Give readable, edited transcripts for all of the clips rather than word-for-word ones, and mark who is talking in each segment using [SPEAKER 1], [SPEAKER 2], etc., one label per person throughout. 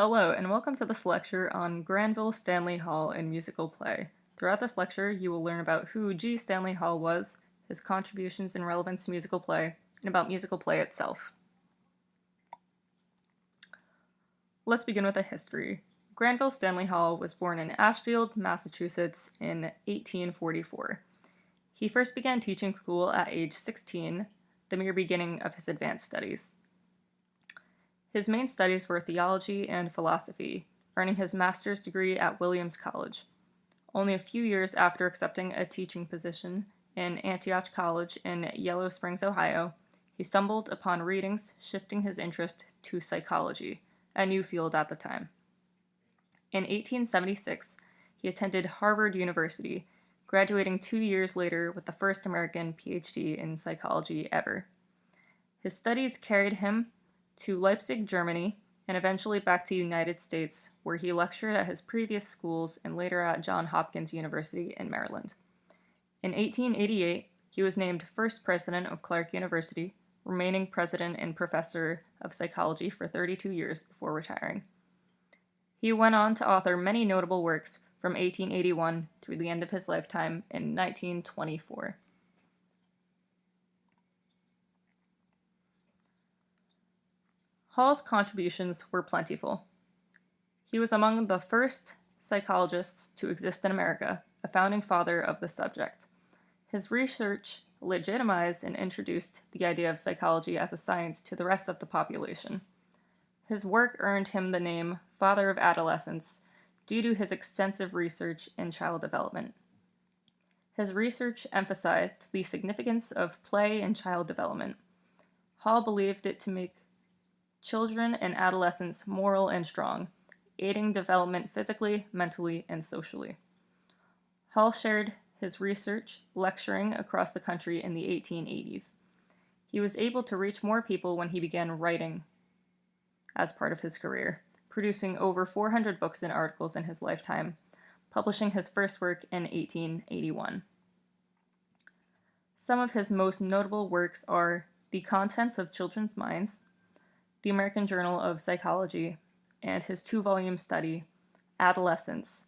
[SPEAKER 1] Hello, and welcome to this lecture on Granville, Stanley Hall, and musical play. Throughout this lecture, you will learn about who G. Stanley Hall was, his contributions and relevance to musical play, and about musical play itself. Let's begin with a history. Granville Stanley Hall was born in Ashfield, Massachusetts in 1844. He first began teaching school at age 16, the mere beginning of his advanced studies. His main studies were theology and philosophy, earning his master's degree at Williams College. Only a few years after accepting a teaching position in Antioch College in Yellow Springs, Ohio, he stumbled upon readings shifting his interest to psychology, a new field at the time. In 1876, he attended Harvard University, graduating 2 years later with the first American PhD in psychology ever. His studies carried him to Leipzig, Germany, and eventually back to the United States, where he lectured at his previous schools and later at Johns Hopkins University in Maryland. In 1888, he was named first president of Clark University, remaining president and professor of psychology for 32 years before retiring. He went on to author many notable works from 1881 through the end of his lifetime in 1924. Hall's contributions were plentiful. He was among the first psychologists to exist in America, a founding father of the subject. His research legitimized and introduced the idea of psychology as a science to the rest of the population. His work earned him the name Father of Adolescence due to his extensive research in child development. His research emphasized the significance of play in child development. Hall believed it to make children and adolescents moral and strong, aiding development physically, mentally, and socially. Hall shared his research lecturing across the country in the 1880s. He was able to reach more people when he began writing as part of his career, producing over 400 books and articles in his lifetime, publishing his first work in 1881. Some of his most notable works are The Contents of Children's Minds, The American Journal of Psychology, and his 2-volume study, Adolescence,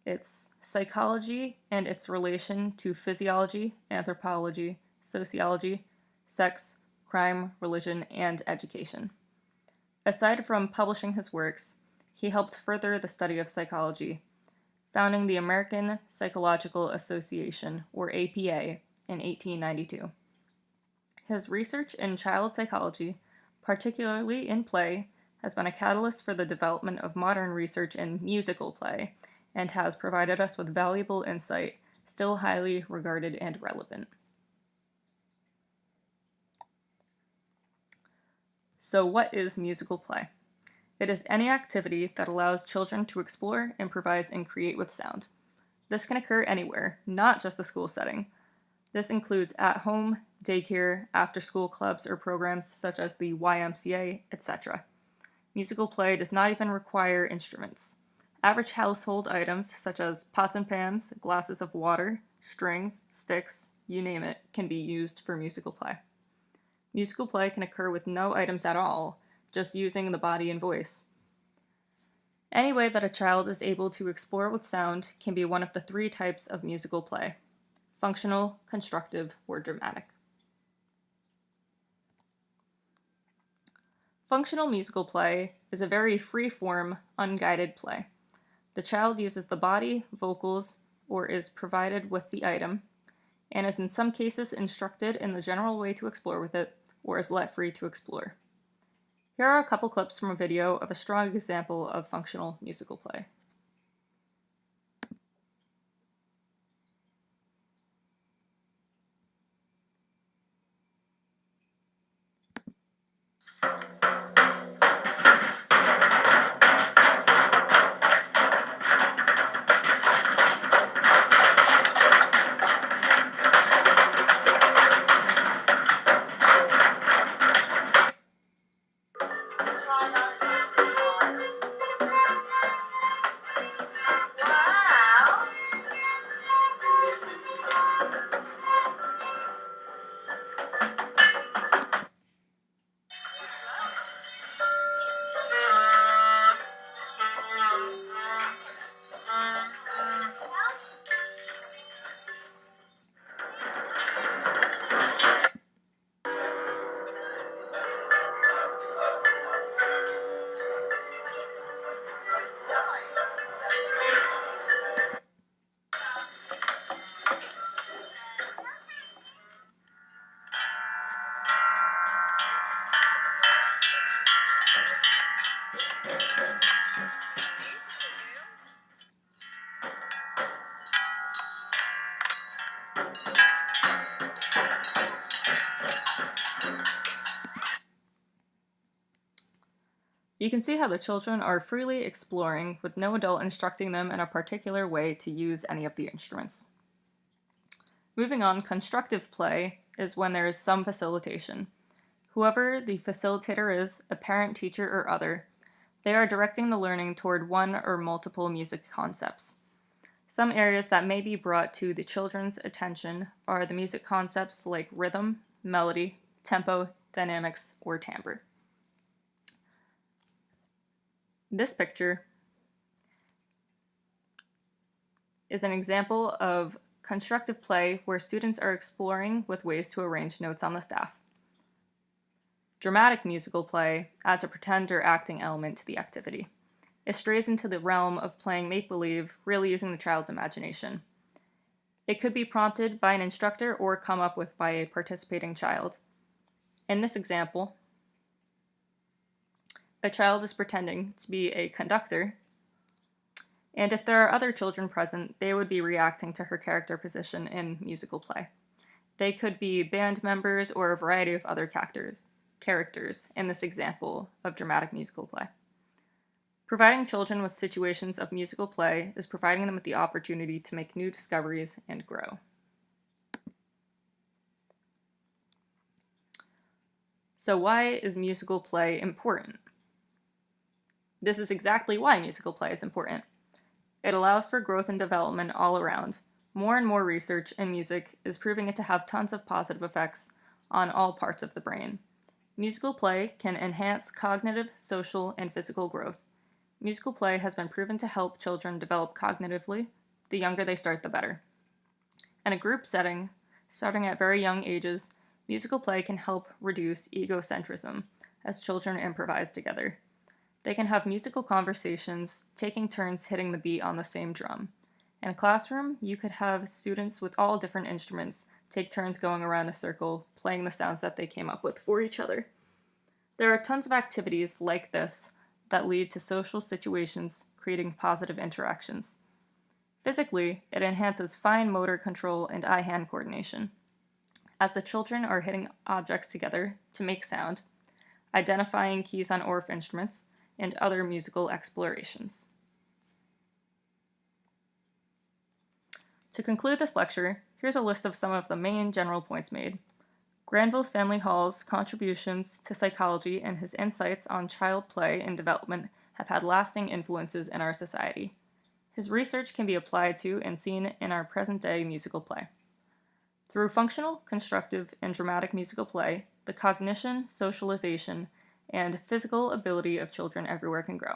[SPEAKER 1] its psychology and its relation to physiology, anthropology, sociology, sex, crime, religion, and education. Aside from publishing his works, he helped further the study of psychology, founding the American Psychological Association, or APA, in 1892. His research in child psychology, particularly in play, has been a catalyst for the development of modern research in musical play, and has provided us with valuable insight, still highly regarded and relevant. So what is musical play? It is any activity that allows children to explore, improvise, and create with sound. This can occur anywhere, not just the school setting. This includes at-home, daycare, after-school clubs or programs such as the YMCA, etc. Musical play does not even require instruments. Average household items such as pots and pans, glasses of water, strings, sticks, you name it, can be used for musical play. Musical play can occur with no items at all, just using the body and voice. Any way that a child is able to explore with sound can be one of the 3 types of musical play: functional, constructive, or dramatic. Functional musical play is a very free-form, unguided play. The child uses the body, vocals, or is provided with the item, and is in some cases instructed in the general way to explore with it, or is let free to explore. Here are a couple clips from a video of a strong example of functional musical play. You can see how the children are freely exploring with no adult instructing them in a particular way to use any of the instruments. Moving on, constructive play is when there is some facilitation. Whoever the facilitator is, a parent, teacher, or other, they are directing the learning toward one or multiple music concepts. Some areas that may be brought to the children's attention are the music concepts like rhythm, melody, tempo, dynamics, or timbre. This picture is an example of constructive play where students are exploring with ways to arrange notes on the staff. Dramatic musical play adds a pretend or acting element to the activity. It strays into the realm of playing make-believe, really using the child's imagination. It could be prompted by an instructor or come up with by a participating child. In this example, a child is pretending to be a conductor, and if there are other children present, they would be reacting to her character position in musical play. They could be band members or a variety of other characters in this example of dramatic musical play. Providing children with situations of musical play is providing them with the opportunity to make new discoveries and grow. So why is musical play important? This is exactly why musical play is important. It allows for growth and development all around. More and more research in music is proving it to have tons of positive effects on all parts of the brain. Musical play can enhance cognitive, social, and physical growth. Musical play has been proven to help children develop cognitively. The younger they start, the better. In a group setting, starting at very young ages, musical play can help reduce egocentrism as children improvise together. They can have musical conversations, taking turns hitting the beat on the same drum. In a classroom, you could have students with all different instruments take turns going around a circle, playing the sounds that they came up with for each other. There are tons of activities like this that lead to social situations, creating positive interactions. Physically, it enhances fine motor control and eye-hand coordination, as the children are hitting objects together to make sound, identifying keys on Orff instruments, and other musical explorations. To conclude this lecture, here's a list of some of the main general points made. Granville Stanley Hall's contributions to psychology and his insights on child play and development have had lasting influences in our society. His research can be applied to and seen in our present-day musical play. Through functional, constructive, and dramatic musical play, the cognition, socialization, and physical ability of children everywhere can grow.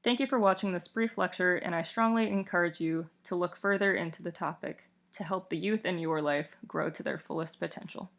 [SPEAKER 1] Thank you for watching this brief lecture, and I strongly encourage you to look further into the topic to help the youth in your life grow to their fullest potential.